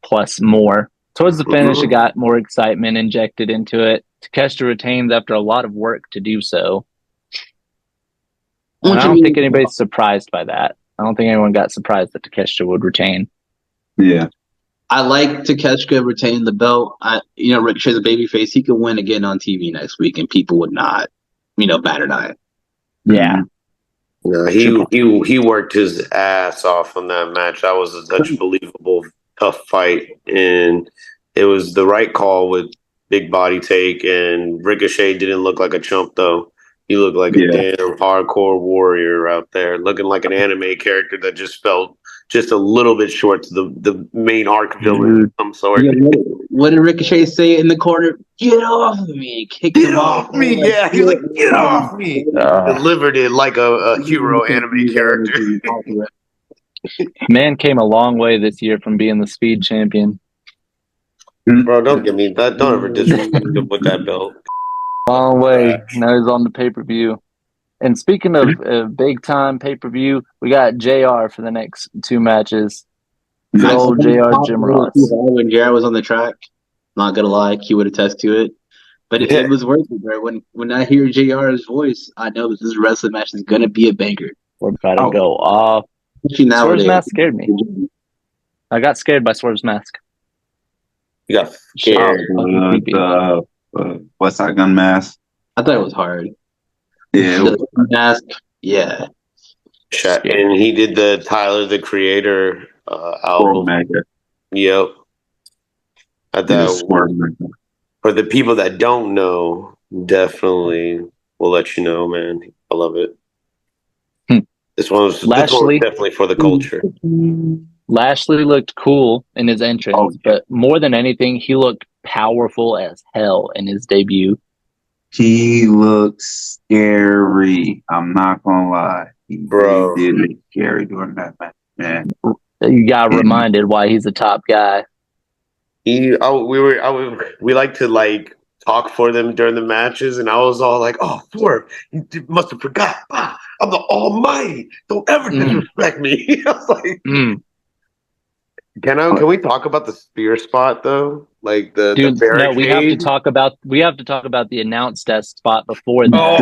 plus more. Towards the finish, it got more excitement injected into it. Takeshita retains after a lot of work to do so. And I don't think anybody's surprised by that. I don't think anyone got surprised that Takeshita would retain. Yeah. I like Takeshita retaining the belt. Ricochet's a babyface. He could win again on TV next week, and people would not, bat an eye. Yeah. No, he worked his ass off on that match. That was such a believable, tough fight, and it was the right call with big body take, and Ricochet didn't look like a chump though. He looked like a Yeah. damn hardcore warrior out there, looking like an anime character that just felt just a little bit short to the main arc villain of some sort. Yeah, what did Ricochet say in the corner? Get off of me! Kicked Get him off me! Yeah, he's like, get off me! Delivered it like a hero anime character. Man came a long way this year from being the speed champion. Bro, don't give me that. Don't ever disrespect him with that belt. Long way. Now he's on the pay-per-view. And speaking of big-time pay-per-view, we got JR for the next 2 matches. Good old JR Jim Ross. When JR was on the track, not gonna lie, he would attest to it. But it was worth it, bro. When I hear JR's voice, I know that this wrestling match is gonna be a banger. We're about to go off. Swerve's mask scared me. I got scared by Swerve's mask. You got scared. West Side Gun mask. I thought it was hard. Yeah, The mask. Yeah. And he did the Tyler the Creator album. Yep. I thought for the people that don't know, definitely will let you know, man. I love it. This one was definitely for the culture. Lashley looked cool in his entrance, but more than anything, he looked powerful as hell in his debut. He looks scary. I'm not gonna lie, bro. He did look scary during that match, man. You got reminded why he's a top guy. We like to talk for them during the matches, and I was all like, "Oh, Swerve, you must have forgot. I'm the Almighty. Don't ever disrespect me." I was like, Can we talk about the spear spot though? Like the barricade? No, we have to talk about the announce desk spot before that.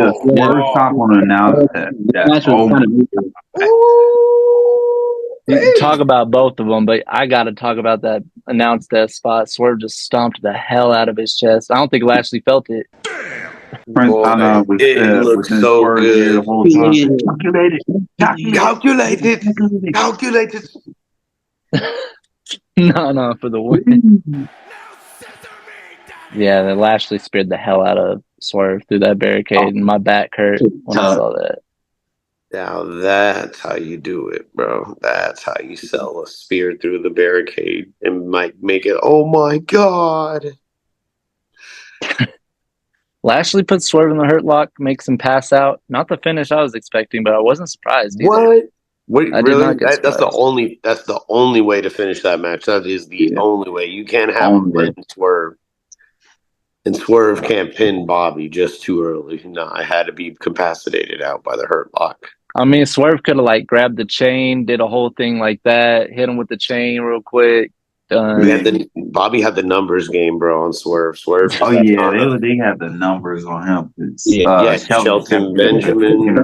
Talk about both of them, but I got to talk about that announce desk spot. Swerve just stomped the hell out of his chest. I don't think Lashley felt it. It looks so good. Calculated. No, for the win. Yeah, the Lashley speared the hell out of Swerve through that barricade, and my back hurt when I saw that. Now that's how you do it, bro. That's how you sell a spear through the barricade and might make it, oh my God. Lashley puts Swerve in the hurt lock, makes him pass out. Not the finish I was expecting, but I wasn't surprised either. What? Wait, really? That's the only way to finish that match. That is the only way. You can't have him pin Swerve. And Swerve can't pin Bobby just too early. No, I had to be capacitated out by the hurt lock. I mean, Swerve could have grabbed the chain, did a whole thing like that, hit him with the chain real quick. Bobby had the numbers game, bro, on Swerve. Oh yeah, they had the numbers on him. Shelton Benjamin,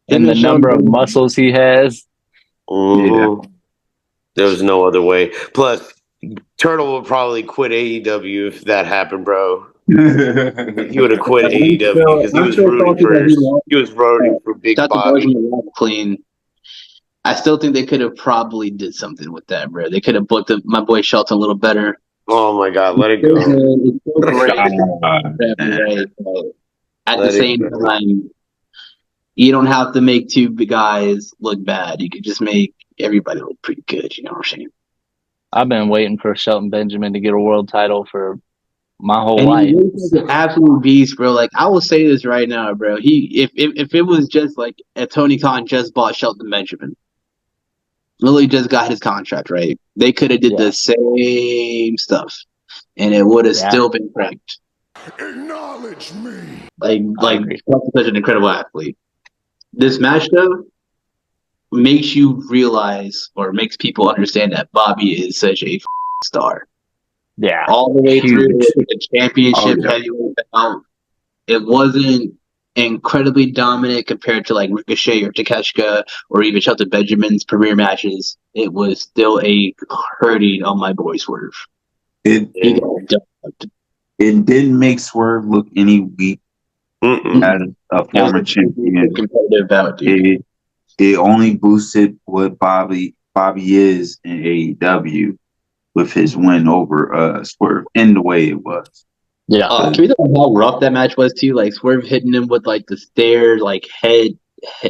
and the number of muscles he has. Yeah, there was no other way. Plus, Turtle would probably quit AEW if that happened, bro. He would have quit AEW because he was rooting for Big Bobby. Clean. I still think they could have probably did something with that, bro. They could have booked my boy Shelton a little better. Oh my God, let it go. At the same time, you don't have to make two big guys look bad. You could just make everybody look pretty good. You know what I'm saying? I've been waiting for Shelton Benjamin to get a world title for my whole life. He's an absolute beast, bro. I will say this right now, bro. If it was just a Tony Khan just bought Shelton Benjamin, Lily just got his contract, right? They could have did the same stuff, and it would have still been correct. Acknowledge me. Such an incredible athlete. This match, though, makes you realize or makes people understand that Bobby is such a star. Yeah. All the way through the championship heavyweight belt. It wasn't incredibly dominant compared to Ricochet or Takeshita or even Shelton Benjamin's premier matches. It was still a hurting on my boy Swerve. It didn't make Swerve look any weak as a former champion. Competitive bout, dude. It only boosted what Bobby is in AEW. with his win over Swerve in the way it was. Yeah. Can we talk about how rough that match was too? Like Swerve hitting him with like the stairs, like head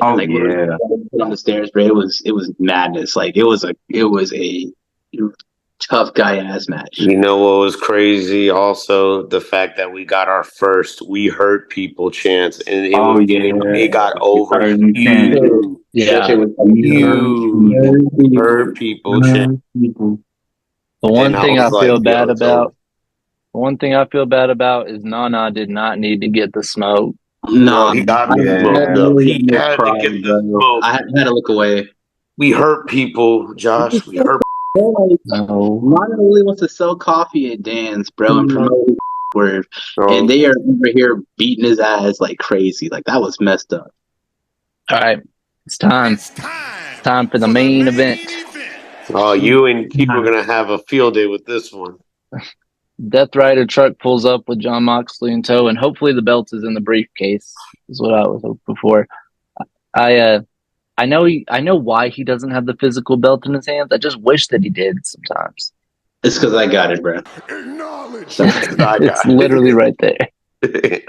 Oh like yeah, on the stairs, bro. It was madness. Like it was a tough guy ass match. You know what was crazy? Also, the fact that we got our first "We Hurt People" chance, and it got over huge. Yeah. Huge hurt people chance. The one And I thing I was like, feel bad yo, about. The one thing I feel bad about is Nana did not need to get the smoke. Nah, he got the Yeah. smoke though. He had to Cry, get the bro. smoke. I had to look away. We hurt people, Josh. We hurt. No. Nana really wants to sell coffee and dance, bro, and promote Swerve. And they are over here beating his ass like crazy. Like that was messed up. All right. It's time. It's time for the main event. Oh, you and Keith are gonna have a field day with this one. Death Rider truck pulls up with John Moxley in tow, and hopefully the belt is in the briefcase. Is what I was hoping for. I know why he doesn't have the physical belt in his hands. I just wish that he did sometimes. It's because I got it, bro. It's literally right there.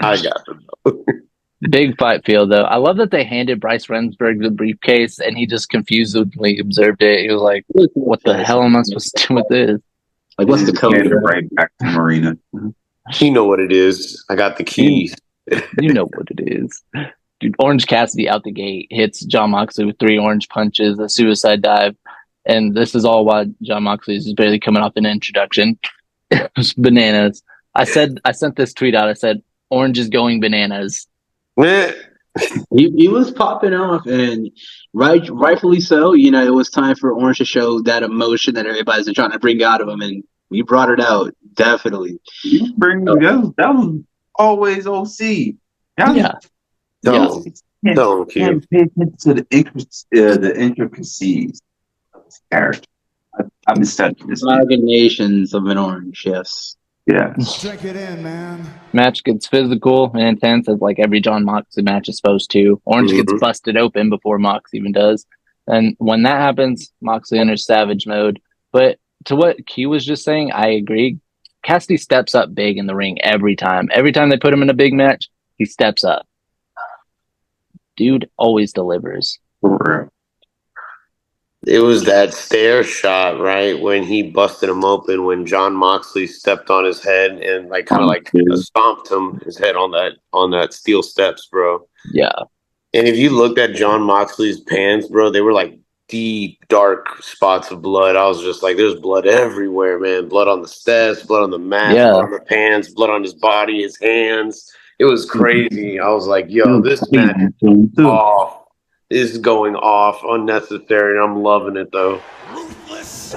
I got it. Big fight field though. I love that they handed Bryce Remsburg the briefcase, and he just confusedly observed it. He was like, "What the hell am I supposed to do with this?" Like, what's the code? Right back to Marina. You know what it is. I got the keys. You know what it is. Dude, Orange Cassidy out the gate hits John Moxley with 3 orange punches, a suicide dive, and this is all while John Moxley is barely coming off an introduction. It was bananas. I sent this tweet out. I said, "Orange is going bananas." He was popping off, and rightfully so. You know, it was time for Orange to show that emotion that everybody's been trying to bring out of him, and we brought it out. Definitely. That was always OC. Don't Pay attention to the intricacies of his character. I've been studying this. Nations of an Orange, yes. Yeah. Drink it in, man. Match gets physical and intense as like every John Moxley match is supposed to. Orange gets busted open before Mox even does. And when that happens, Moxley enters savage mode. But to what Q was just saying, I agree. Cassidy steps up big in the ring every time. Every time they put him in a big match, he steps up. Dude always delivers. It was that stair shot, right, when he busted him open, when John Moxley stepped on his head and like kind of like stomped his head on that steel steps, bro. Yeah. And if you looked at John Moxley's pants, bro, they were like deep, dark spots of blood. I was just like, there's blood everywhere, man. Blood on the steps, blood on the mat, blood on the pants, blood on his body, his hands. It was crazy. I was like, yo, this match is off. Is going off, unnecessary, and I'm loving it though. It's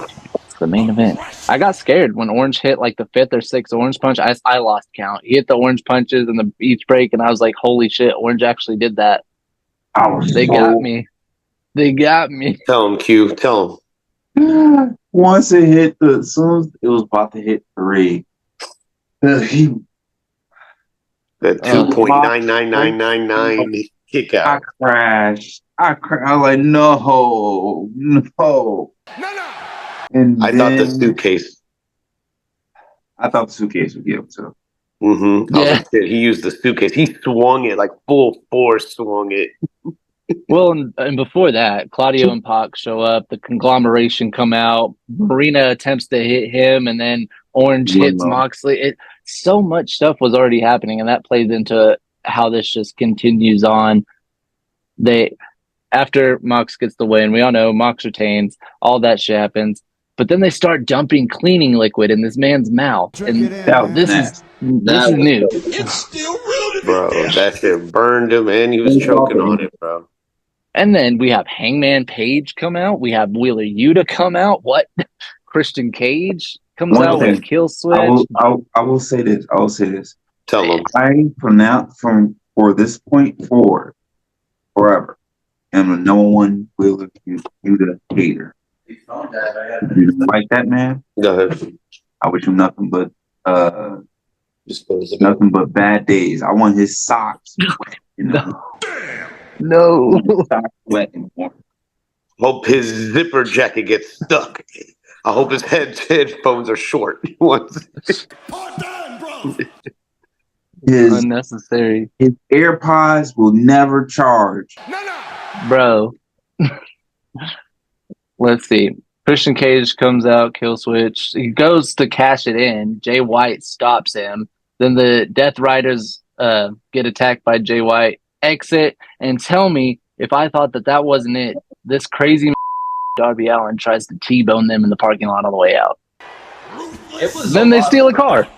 the main event. I got scared when Orange hit like the 5th or 6th orange punch. I lost count. He hit the orange punches and each break, and I was like, holy shit, Orange actually did that. They got me. They got me. Tell him, Q. Tell him. Once it hit as soon as it was about to hit 3, he that 2.99999 kick out. I crashed. I was like, no. And I thought the suitcase would give to. Mm-hmm. Yeah. He used the suitcase. He swung it like full force. Swung it. Well, and before that, Claudio and Pac show up. The conglomeration come out. Marina attempts to hit him, and then Orange hits Moxley. So much stuff was already happening, and that plays into how this just continues on. After Mox gets the win, we all know Mox retains. All that shit happens, but then they start dumping cleaning liquid in this man's mouth, and this is new. It's still real to bro. That shit burned him, and he was choking on it, bro. And then we have Hangman Page come out. We have Wheeler Yuta come out. What? Christian Cage comes out with Kill Switch. I will say this. Tell them. For this point forward, forever, I'm the number one Wheeler Yuta hater. You like that, man? Go ahead. I wish him nothing but bad days. I want his socks. No. Socks wet and warm. Hope his zipper jacket gets stuck. I hope his headphones are short. Unnecessary. His AirPods will never charge. Bro. Let's see. Christian Cage comes out, kill switch. He goes to cash it in. Jay White stops him. Then the Death Riders get attacked by Jay White. Exit and tell me if I thought that wasn't it. This crazy Darby Allin tries to T-bone them in the parking lot on the way out. It was Then they steal a car.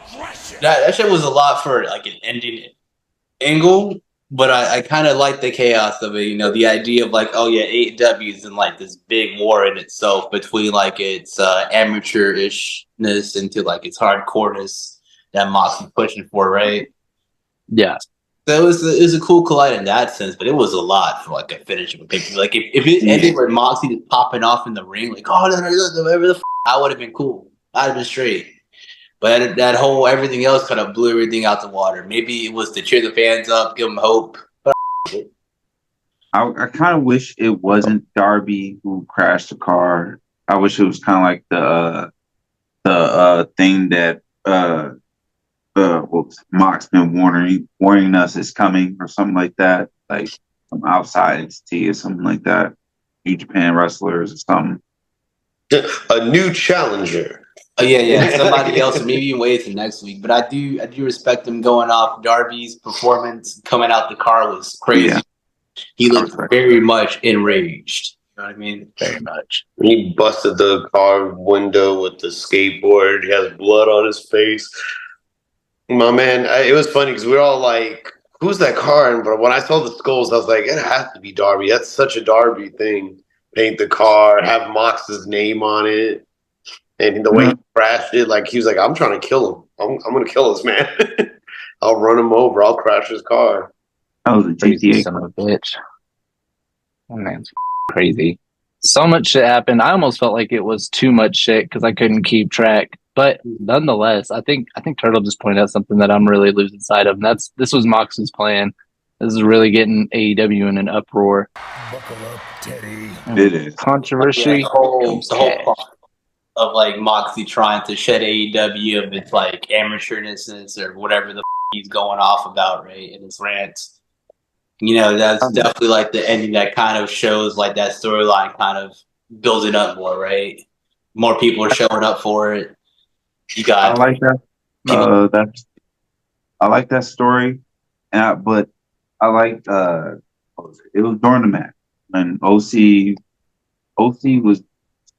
That shit was a lot for like an ending angle, but I kind of like the chaos of it. You know, the idea of like, oh yeah, AEW is in like this big war in itself between like its amateurish-ness into like its hardcoreness that Moxley pushing for, right? Yeah. So it was a cool collide in that sense, but it was a lot for like a finish of a picture. Like if it ended with Moxley just popping off in the ring, like whatever the I would have been cool. I'd have been straight. But that whole everything else kind of blew everything out the water. Maybe it was to cheer the fans up, give them hope. But I kind of wish it wasn't Darby who crashed the car. I wish it was kind of like the thing that Mox been warning us is coming or something like that, like some outside entity or something like that. New Japan wrestlers or something. A new challenger. Oh yeah. Somebody else, or maybe even wait till next week. But I do respect him going off. Darby's performance coming out the car was crazy. Yeah. He looked very much enraged. You know what I mean? Very much. He busted the car window with the skateboard. He has blood on his face. My man, it was funny because we were all like, "Who's that car?" But when I saw the skulls, I was like, "It has to be Darby. That's such a Darby thing. Paint the car, have Mox's name on it." And the way he crashed it, like he was like, "I'm trying to kill him. I'm going to kill this man. I'll run him over. I'll crash his car." That was a GTA son of a bitch. That man's crazy. So much shit happened. I almost felt like it was too much shit because I couldn't keep track. But nonetheless, I think Turtle just pointed out something that I'm really losing sight of, and this was Mox's plan. This is really getting AEW in an uproar. Buckle up, Teddy. It is. Controversy. The whole part of like Moxley trying to shed AEW of its like amateurness or whatever the he's going off about, right? In his rants. You know, that's definitely like the ending that kind of shows like that storyline kind of builds it up more, right? More people are showing up for it. You got I like that. I like that story, but I like it was during the match when OC was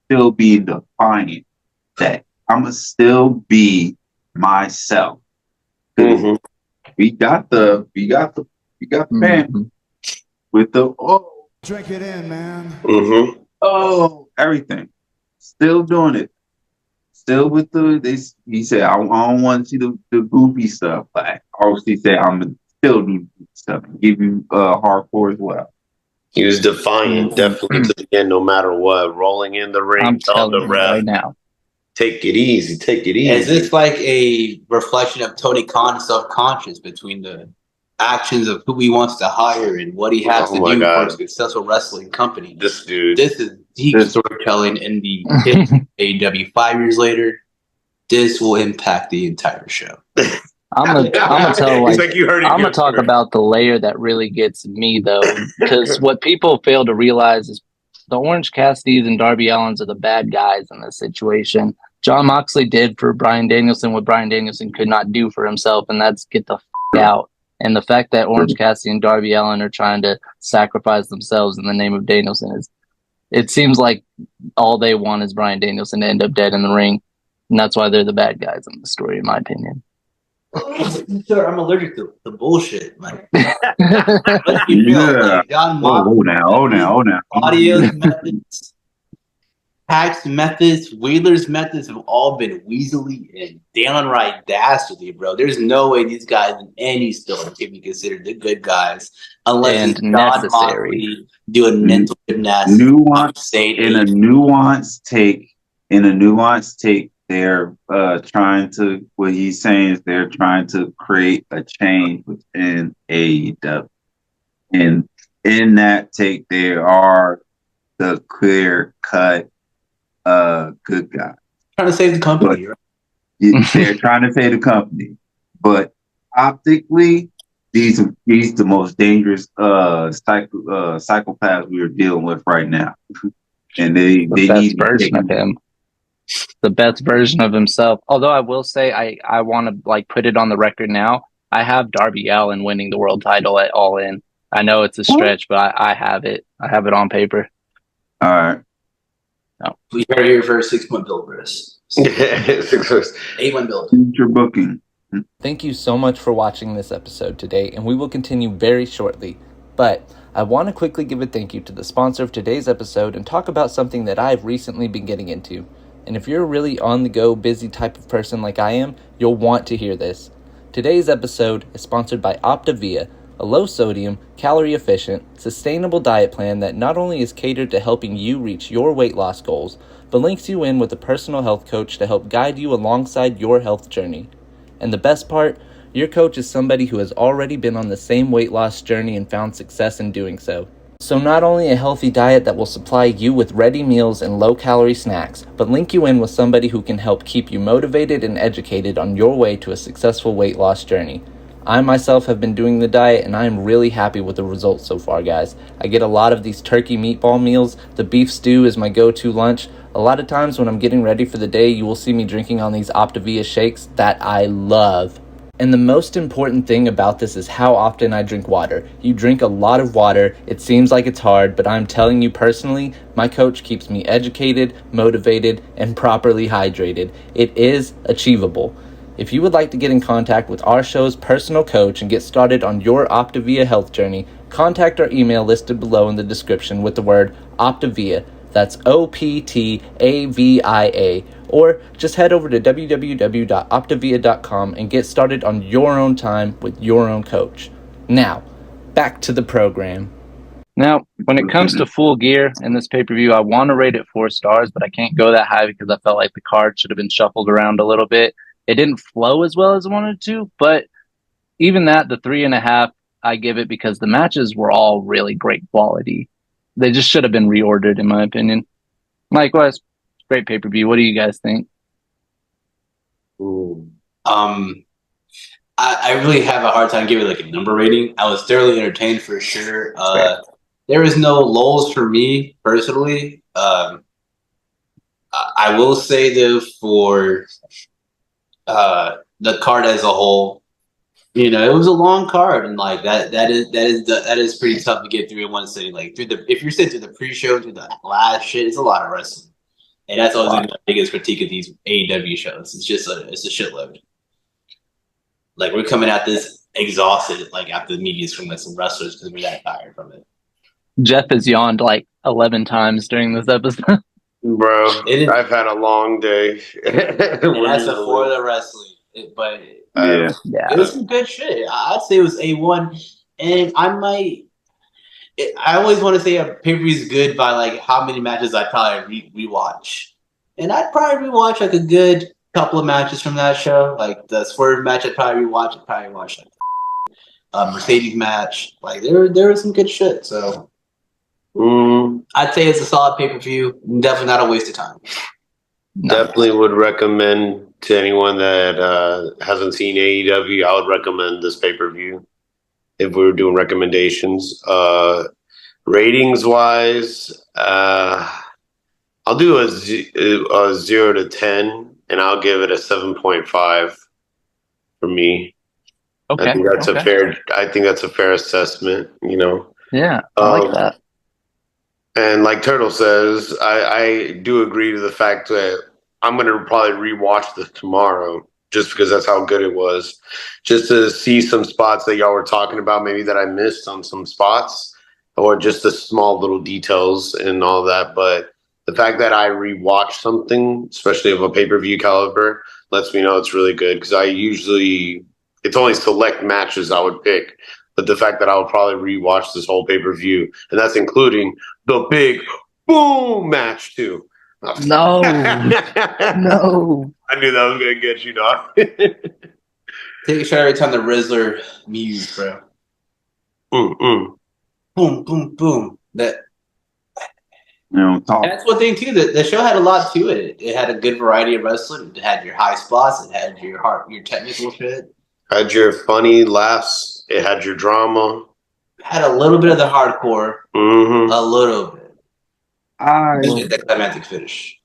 still being defiant that I'm gonna still be myself. Mm-hmm. We got the man with the Drink it in, man. Mm-hmm. Everything. Still doing it. Still with he said, I don't want to see the goofy stuff. Like, obviously said, I'm going to still do goofy stuff and give you hardcore as well. He was defiant, definitely to the end, no matter what. Rolling in the ring, I'm telling the telling ref, you right now. take it easy, take it easy. Is this like a reflection of Tony Khan's self-conscious between the actions of who he wants to hire and what he has to do for a successful wrestling company? This dude. This is deep storytelling in the AEW. 5 years later, this will impact the entire show. I'm gonna tell like you heard it. I'm gonna talk about the layer that really gets me though, because what people fail to realize is the Orange Cassidys and Darby Allins are the bad guys in this situation. John Moxley did for Bryan Danielson what Bryan Danielson could not do for himself, and that's get the out. And the fact that Orange Cassidy and Darby Allin are trying to sacrifice themselves in the name of Danielson it seems like all they want is Bryan Danielson to end up dead in the ring, and that's why they're the bad guys in the story, in my opinion. Sir, I'm allergic to the bullshit. Like, let's be real. Like, John Moxley, Audio's methods, Pack's methods, Wheeler's methods have all been weaselly and downright dastardly, bro. There's no way these guys in any story can be considered the good guys unless it's John Moxley doing mental gymnastics. In a nuanced take, they're trying to. What he's saying is they're trying to create a change within AEW, and in that take, they are the clear cut good guy. Trying to save the company, right? They're trying to save the company, but optically, these are the most dangerous psychopaths we are dealing with right now, and they The best need to version of him. The best version of himself. Although I will say, I want to like put it on the record now. I have Darby Allin winning the world title at All In. I know it's a stretch, but I have it. I have it on paper. All right. No. We heard here for a 6-month build, Chris. 8-1 build. Future booking. Thank you so much for watching this episode today, and we will continue very shortly. But I want to quickly give a thank you to the sponsor of today's episode and talk about something that I've recently been getting into. And if you're a really on-the-go, busy type of person like I am, you'll want to hear this. Today's episode is sponsored by Optavia, a low-sodium, calorie-efficient, sustainable diet plan that not only is catered to helping you reach your weight loss goals, but links you in with a personal health coach to help guide you alongside your health journey. And the best part, your coach is somebody who has already been on the same weight loss journey and found success in doing so. So not only a healthy diet that will supply you with ready meals and low-calorie snacks, but link you in with somebody who can help keep you motivated and educated on your way to a successful weight loss journey. I myself have been doing the diet, and I am really happy with the results so far, guys. I get a lot of these turkey meatball meals. The beef stew is my go-to lunch. A lot of times when I'm getting ready for the day, you will see me drinking on these Optavia shakes that I love. And the most important thing about this is how often I drink water. You drink a lot of water. It seems like it's hard, but I'm telling you personally, my coach keeps me educated, motivated, and properly hydrated. It is achievable. If you would like to get in contact with our show's personal coach and get started on your Optavia health journey, contact our email listed below in the description with the word Optavia. That's OPTAVIA. Or just head over to www.optavia.com and get started on your own time with your own coach. Now, back to the program. Now, when it comes to Full Gear in this pay-per-view, I want to rate it 4 stars, but I can't go that high because I felt like the card should have been shuffled around a little bit. It didn't flow as well as I wanted to, but even that, the 3.5, I give it because the matches were all really great quality. They just should have been reordered, in my opinion. Likewise, great pay-per-view. What do you guys think? I really have a hard time giving like a number rating. I was thoroughly entertained for sure. There is no lulls for me personally. I will say though for the card as a whole, you know, it was a long card, and like that is pretty tough to get through in one sitting. Like if you're sitting through the pre-show to the last shit, it's a lot of wrestling, and that's always the biggest critique of these AEW shows. It's just it's a shitload. Like we're coming at this exhausted, like after the media screaming at some wrestlers because we're that tired from it. Jeff has yawned like 11 times during this episode. Bro, I've had a long day. And that's before the wrestling. It was some good shit. I'd say it was A1. And I always want to say a pay-per-view is good by like how many matches I probably rewatch. And I'd probably rewatch like a good couple of matches from that show. Like the Swerve match I'd probably rewatch. I'd probably watch like Mercedes match. Like there was some good shit. So I'd say it's a solid pay-per-view. Definitely not a waste of time. Definitely would recommend to anyone that hasn't seen AEW. I would recommend this pay-per-view if we were doing recommendations. Ratings wise, I'll do a 0 to 10, and I'll give it a 7.5 for me. Okay, I think that's a fair. I think that's a fair assessment. You know. Yeah, I like that. And like Turtle says, I do agree to the fact that I'm going to probably rewatch this tomorrow just because that's how good it was. Just to see some spots that y'all were talking about, maybe that I missed on some spots, or just the small little details and all that. But the fact that I rewatch something, especially of a pay-per-view caliber, lets me know it's really good because it's only select matches I would pick. But the fact that I would probably rewatch this whole pay-per-view, and that's including the big boom match too. No. No. I knew that was going to get you, dog. Take a shot every time the Rizzler muse, bro. Boom, boom, boom. talk. That's one thing too. The show had a lot to it. It had a good variety of wrestling. It had your high spots. It had your technical shit. Had your funny laughs. It had your drama. Had a little bit of the hardcore. Mm-hmm. A little bit. The climactic finish.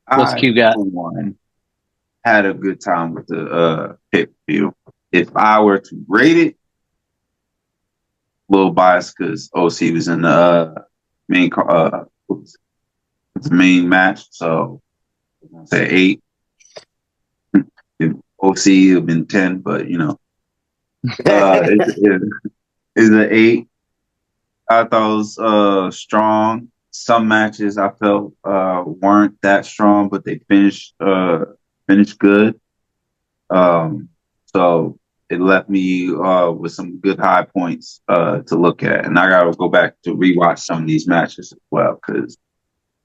What's Q got? For one, had a good time with the pay-per-view. If I were to rate it, a little biased because OC was in the main match, so I'm gonna say 8. If OC would have been 10, but it's an 8. I thought it was strong. Some matches I felt weren't that strong, but they finished good. So it left me with some good high points to look at, and I gotta go back to rewatch some of these matches as well because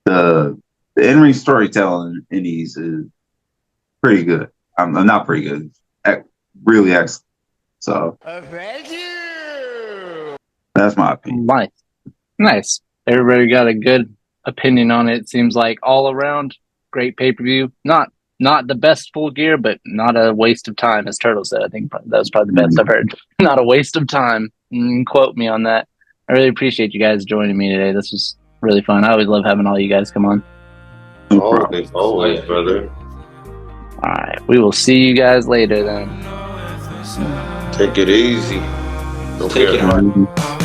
the in-ring storytelling in these is pretty good. I'm not pretty good, really excellent. So Thank you. that's my opinion. Nice. Everybody got a good opinion on it. It seems like all around great pay-per-view. Not the best Full Gear, but not a waste of time, as Turtle said. I think that was probably the best I've heard. Not a waste of time. Quote me on that. I really appreciate you guys joining me today. This was really fun. I always love having all you guys come on. Always, brother. All right. We will see you guys later then. Take it easy. Take it hard.